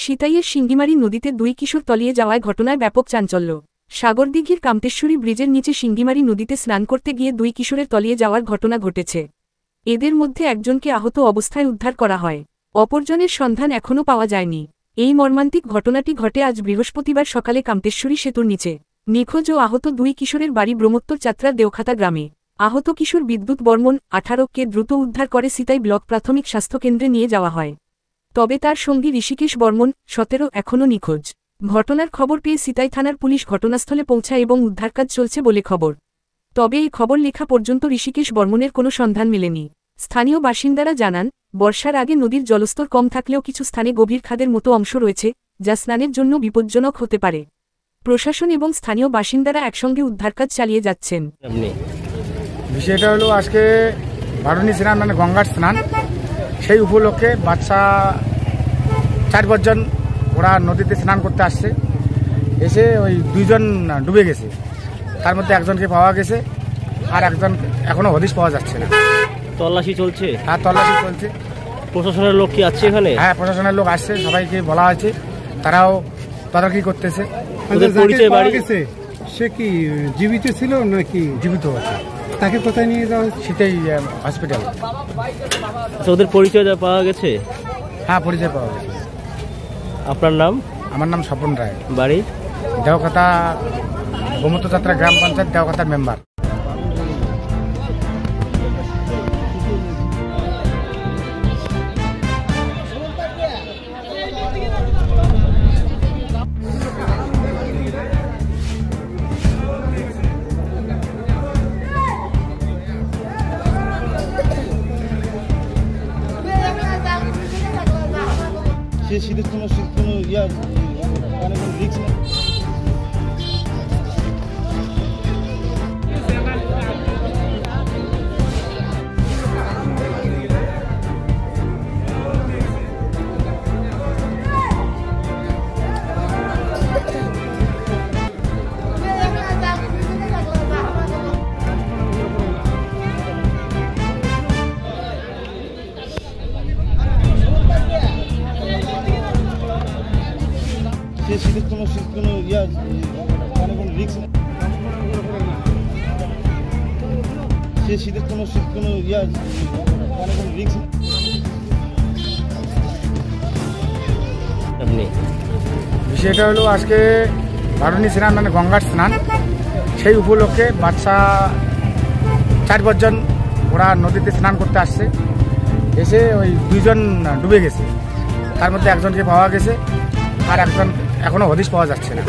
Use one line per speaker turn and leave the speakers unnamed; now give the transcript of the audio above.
সিতাইয়ের সিঙ্গিমারি নদীতে 2 কিশোর তলিয়ে যাওয়ায় ঘটনায় ব্যাপক চাঞ্চল্য। সাগরদিঘির কামতেশ্বরী ব্রিজের নিচে সিঙ্গিমারি নদীতে স্নান করতে গিয়ে 2 কিশোরের তলিয়ে যাওয়ার ঘটনা ঘটেছে। এদের মধ্যে একজনকে আহত অবস্থায় উদ্ধার করা হয়, অপরজনের সন্ধান এখনও পাওয়া যায়নি। এই মর্মান্তিক ঘটনাটি ঘটে আজ বৃহস্পতিবার সকালে কামতেশ্বরী সেতুর নিচে। নিখোঁজ ও আহত 2 কিশোরের বাড়ি ব্রহ্মোত্তর চাত্রার দেওখাতা গ্রামে। আহত কিশোর বিদ্যুৎ বর্মন 18কে দ্রুত উদ্ধার করে সিতাই ব্লক প্রাথমিক স্বাস্থ্যকেন্দ্রে নিয়ে যাওয়া হয়। তবে তার সঙ্গী ঋষিকেশ বর্মন 17 এখনও নিখোঁজ। ঘটনার খবর পেয়ে সিতাই থানার পুলিশ ঘটনাস্থলে পৌঁছায় এবং উদ্ধারকাজ চলছে বলে খবর। তবে এই খবর লেখা পর্যন্ত ঋষিকেশ বর্মনের কোনো সন্ধান মেলেনি। স্থানীয় বাসিন্দারা জানান, বর্ষার আগে নদীর জলস্তর কম থাকলেও কিছু স্থানে গভীর খাদের মতো অংশ রয়েছে, যা স্নানের জন্য বিপজ্জনক হতে পারে। প্রশাসন এবং স্থানীয় বাসিন্দারা একসঙ্গে উদ্ধারকাজ চালিয়ে যাচ্ছেন।
বিষয়টা হলো আজকে বারুণী স্নান মানে গঙ্গার স্নান, সেই উপলক্ষে বাচ্চা 4-5 জন ওরা নদীতে স্নান করতে আসছে। এসে ওই 2 জন ডুবে গেছে, তার মধ্যে একজনকে পাওয়া গেছে, আর একজন এখনো হদিশ পাওয়া যাচ্ছে না।
তল্লাশি চলছে?
হ্যাঁ, তল্লাশি চলছে।
প্রশাসনের লোক কি আছে এখানে?
হ্যাঁ, প্রশাসনের লোক আসছে, সবাইকে বলা হয়েছে, তারাও তদারকি করতেছে।
সে কি জীবিত ছিল নাকি?
জীবিত আছে।
তাকে কোথায় নিয়ে যাওয়া হয়েছে?
সেটাই হসপিটাল।
ওদের পরিচয় পাওয়া গেছে?
হ্যাঁ, পরিচয় পাওয়া গেছে।
আপনার নাম?
আমার নাম স্বপন রায়,
বাড়ি
দেওখাতা, ব্রহ্মোত্তর চাত্রা গ্রাম পঞ্চায়েত দেওখাতার মেম্বার।
শীতের কোনো অনেক রিস্ক নেই। শীতের কোনো অনেক রিস্ক নেই। শীতের কোনো অনেক রিস্ক নেই।
বিষয়টা হলো আজকে বারুণী স্নান মানে গঙ্গার স্নান, সেই উপলক্ষে বাচ্চা 4-5 জন ওরা নদীতে স্নান করতে আসছে। এসে ওই 2 জন ডুবে গেছে, তার মধ্যে একজনকে পাওয়া গেছে, আর একজন এখনো হদিশ পাওয়া যাচ্ছে না।